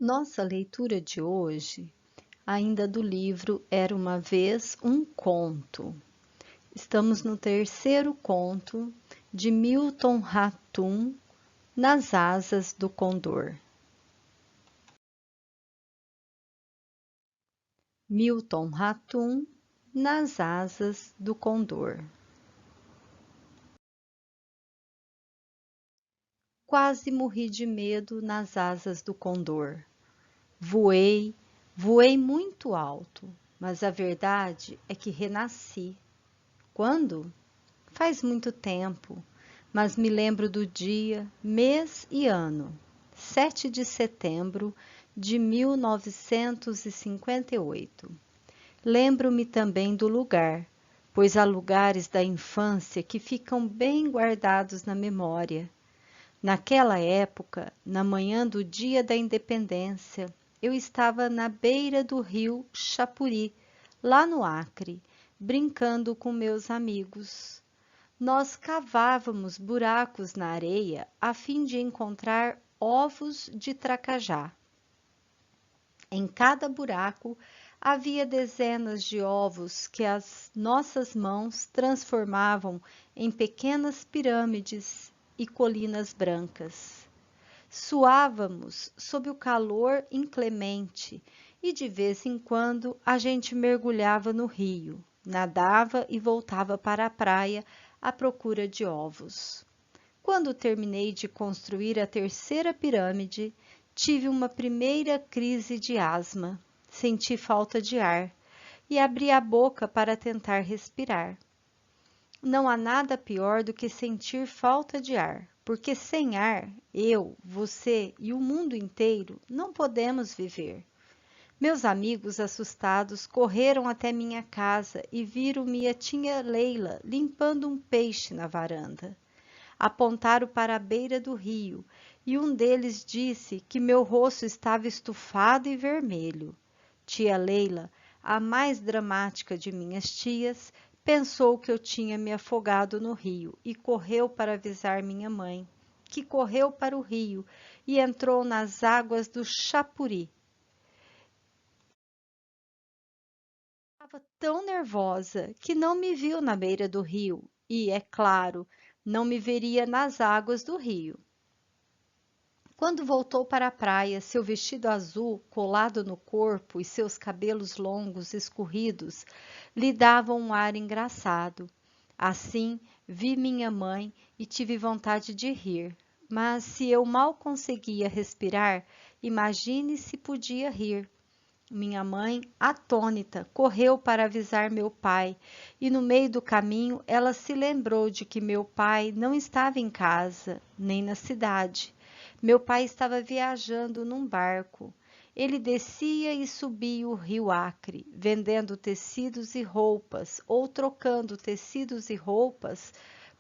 Nossa leitura de hoje, ainda do livro Era uma Vez um Conto. Estamos no terceiro conto de Milton Ratum, Nas Asas do Condor. Milton Ratum, Nas Asas do Condor. Quase morri de medo nas asas do condor. Voei, voei muito alto, mas a verdade é que renasci. Quando? Faz muito tempo, mas me lembro do dia, mês e ano. 7 de setembro de 1958. Lembro-me também do lugar, pois há lugares da infância que ficam bem guardados na memória. Naquela época, na manhã do dia da independência, eu estava na beira do rio Chapuri, lá no Acre, brincando com meus amigos. Nós cavávamos buracos na areia a fim de encontrar ovos de tracajá. Em cada buraco havia dezenas de ovos que as nossas mãos transformavam em pequenas pirâmides e colinas brancas. Suávamos sob o calor inclemente e de vez em quando a gente mergulhava no rio, nadava e voltava para a praia à procura de ovos. Quando terminei de construir a terceira pirâmide, tive uma primeira crise de asma. Senti falta de ar e abri a boca para tentar respirar. Não há nada pior do que sentir falta de ar, porque sem ar, eu, você e o mundo inteiro não podemos viver. Meus amigos assustados correram até minha casa e viram minha tia Leila limpando um peixe na varanda. Apontaram para a beira do rio e um deles disse que meu rosto estava estufado e vermelho. Tia Leila, a mais dramática de minhas tias, pensou que eu tinha me afogado no rio e correu para avisar minha mãe, que correu para o rio e entrou nas águas do Chapuri. Estava tão nervosa que não me viu na beira do rio e, é claro, não me veria nas águas do rio. Quando voltou para a praia, seu vestido azul colado no corpo e seus cabelos longos escorridos lhe davam um ar engraçado. Assim, vi minha mãe e tive vontade de rir. Mas se eu mal conseguia respirar, imagine se podia rir. Minha mãe, atônita, correu para avisar meu pai, e no meio do caminho ela se lembrou de que meu pai não estava em casa, nem na cidade. Meu pai estava viajando num barco. Ele descia e subia o rio Acre, vendendo tecidos e roupas, ou trocando tecidos e roupas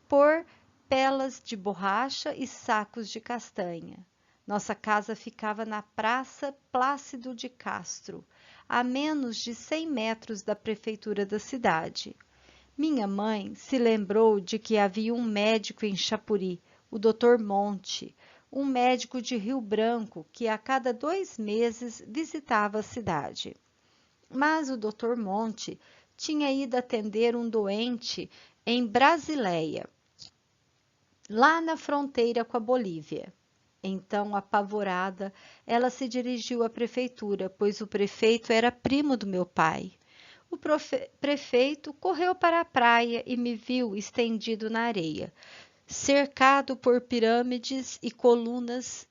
por pelas de borracha e sacos de castanha. Nossa casa ficava na Praça Plácido de Castro, a menos de 100 metros da prefeitura da cidade. Minha mãe se lembrou de que havia um médico em Chapuri, o Dr. Monte, um médico de Rio Branco que a cada 2 meses visitava a cidade. Mas o Dr. Monte tinha ido atender um doente em Brasileia, lá na fronteira com a Bolívia. Então, apavorada, ela se dirigiu à prefeitura, pois o prefeito era primo do meu pai. O prefeito correu para a praia e me viu estendido na areia, cercado por pirâmides e colinas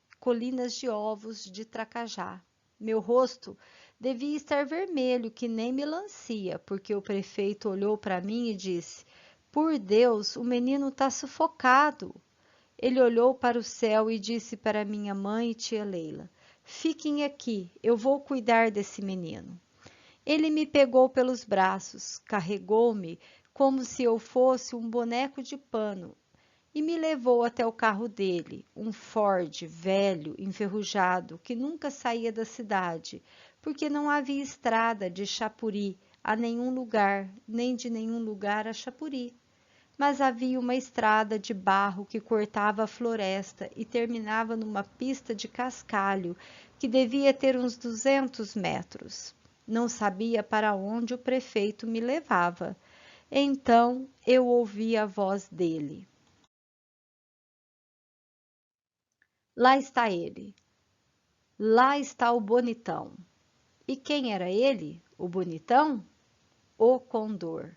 de ovos de tracajá. Meu rosto devia estar vermelho que nem melancia, porque o prefeito olhou para mim e disse: Por Deus, o menino está sufocado. Ele olhou para o céu e disse para minha mãe e tia Leila: Fiquem aqui, eu vou cuidar desse menino. Ele me pegou pelos braços, carregou-me como se eu fosse um boneco de pano e me levou até o carro dele, um Ford velho, enferrujado, que nunca saía da cidade, porque não havia estrada de Chapuri a nenhum lugar, nem de nenhum lugar a Chapuri. mas havia uma estrada de barro que cortava a floresta e terminava numa pista de cascalho que devia ter uns 200 metros. Não sabia para onde o prefeito me levava. Então eu ouvi a voz dele. Lá está ele. Lá está o bonitão. E quem era ele, o bonitão? O Condor.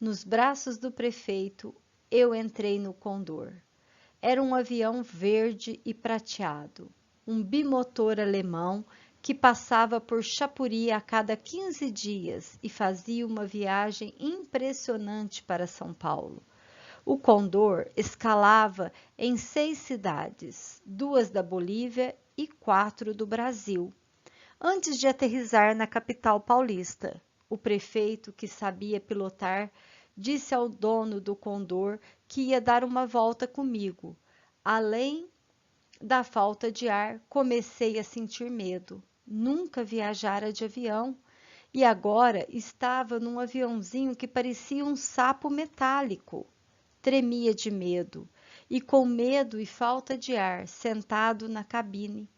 Nos braços do prefeito, eu entrei no Condor. Era um avião verde e prateado, um bimotor alemão que passava por Chapuri a cada 15 dias e fazia uma viagem impressionante para São Paulo. O Condor escalava em 6 cidades, 2 da Bolívia e 4 do Brasil, antes de aterrissar na capital paulista. O prefeito, que sabia pilotar, disse ao dono do Condor que ia dar uma volta comigo. Além da falta de ar, comecei a sentir medo. Nunca viajara de avião e agora estava num aviãozinho que parecia um sapo metálico. Tremia de medo e, com medo e falta de ar, sentado na cabine,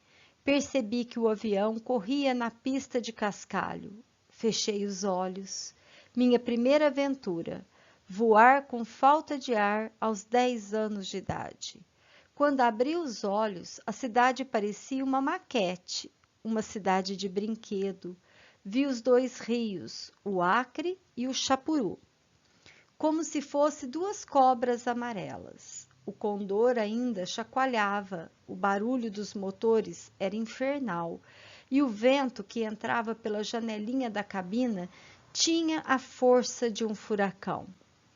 percebi que o avião corria na pista de cascalho. Fechei os olhos. Minha primeira aventura, voar com falta de ar aos 10 anos de idade. Quando abri os olhos, a cidade parecia uma maquete, uma cidade de brinquedo. Vi os 2 rios, o Acre e o Chapuru, como se fosse 2 cobras amarelas. O Condor ainda chacoalhava, o barulho dos motores era infernal e o vento que entrava pela janelinha da cabina tinha a força de um furacão.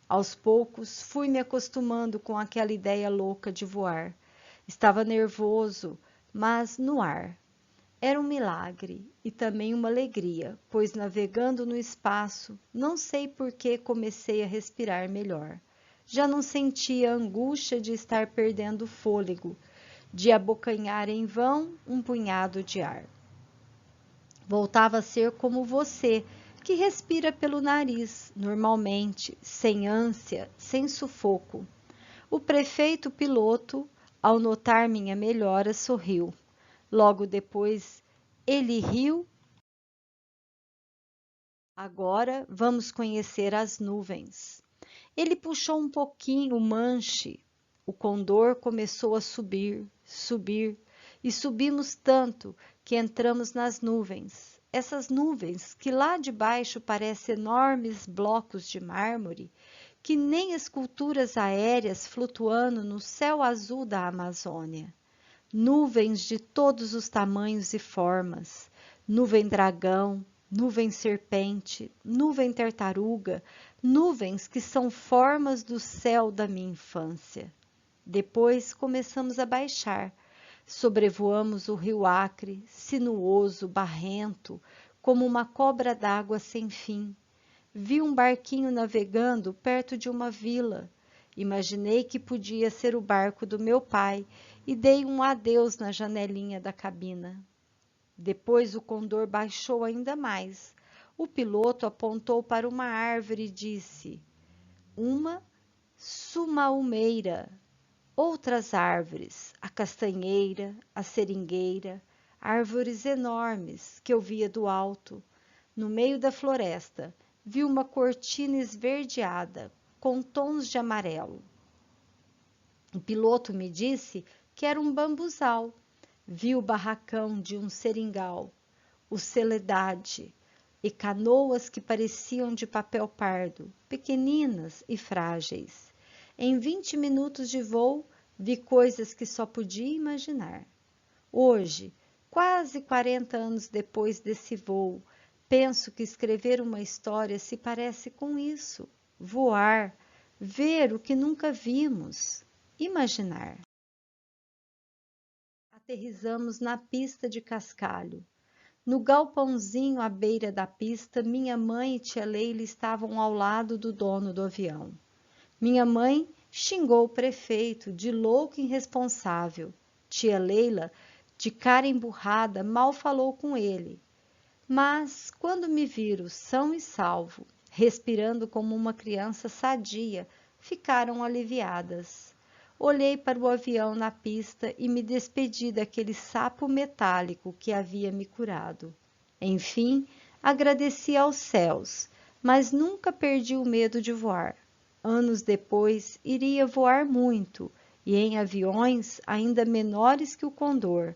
Aos poucos fui me acostumando com aquela ideia louca de voar. Estava nervoso, mas no ar. Era um milagre e também uma alegria, pois navegando no espaço, não sei por que comecei a respirar melhor. Já não sentia a angústia de estar perdendo o fôlego, de abocanhar em vão um punhado de ar. Voltava a ser como você, que respira pelo nariz, normalmente, sem ânsia, sem sufoco. O prefeito piloto, ao notar minha melhora, sorriu. Logo depois, ele riu. Agora vamos conhecer as nuvens. Ele puxou um pouquinho o manche. O Condor começou a subir, subir, e subimos tanto que entramos nas nuvens. Essas nuvens que lá de baixo parecem enormes blocos de mármore, que nem esculturas aéreas flutuando no céu azul da Amazônia. Nuvens de todos os tamanhos e formas, nuvem dragão, nuvem serpente, nuvem tartaruga, nuvens que são formas do céu da minha infância. Depois começamos a baixar, sobrevoamos o rio Acre, sinuoso, barrento, como uma cobra d'água sem fim. Vi um barquinho navegando perto de uma vila. Imaginei que podia ser o barco do meu pai e dei um adeus na janelinha da cabina. Depois o Condor baixou ainda mais. O piloto apontou para uma árvore e disse: uma sumaúmeira. Outras árvores, a castanheira, a seringueira, árvores enormes que eu via do alto. No meio da floresta, vi uma cortina esverdeada, com tons de amarelo. O piloto me disse que era um bambuzal. Vi o barracão de um seringal, o celedade, e canoas que pareciam de papel pardo, pequeninas e frágeis. Em 20 minutos de voo, vi coisas que só podia imaginar. Hoje, quase 40 anos depois desse voo, penso que escrever uma história se parece com isso: voar, ver o que nunca vimos, imaginar. Aterrissamos na pista de cascalho. No galpãozinho à beira da pista, minha mãe e tia Leila estavam ao lado do dono do avião. Minha mãe xingou o prefeito de louco irresponsável. Tia Leila, de cara emburrada, mal falou com ele. Mas, quando me viram são e salvo, respirando como uma criança sadia, ficaram aliviadas. Olhei para o avião na pista e me despedi daquele sapo metálico que havia me curado. Enfim, agradeci aos céus, mas nunca perdi o medo de voar. Anos depois, iria voar muito, e em aviões ainda menores que o Condor,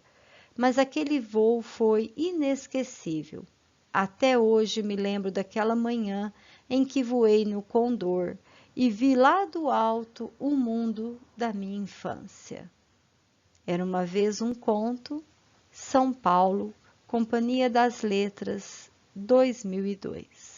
mas aquele voo foi inesquecível. Até hoje me lembro daquela manhã em que voei no Condor e vi lá do alto o mundo da minha infância. Era uma vez um conto, São Paulo, Companhia das Letras, 2002.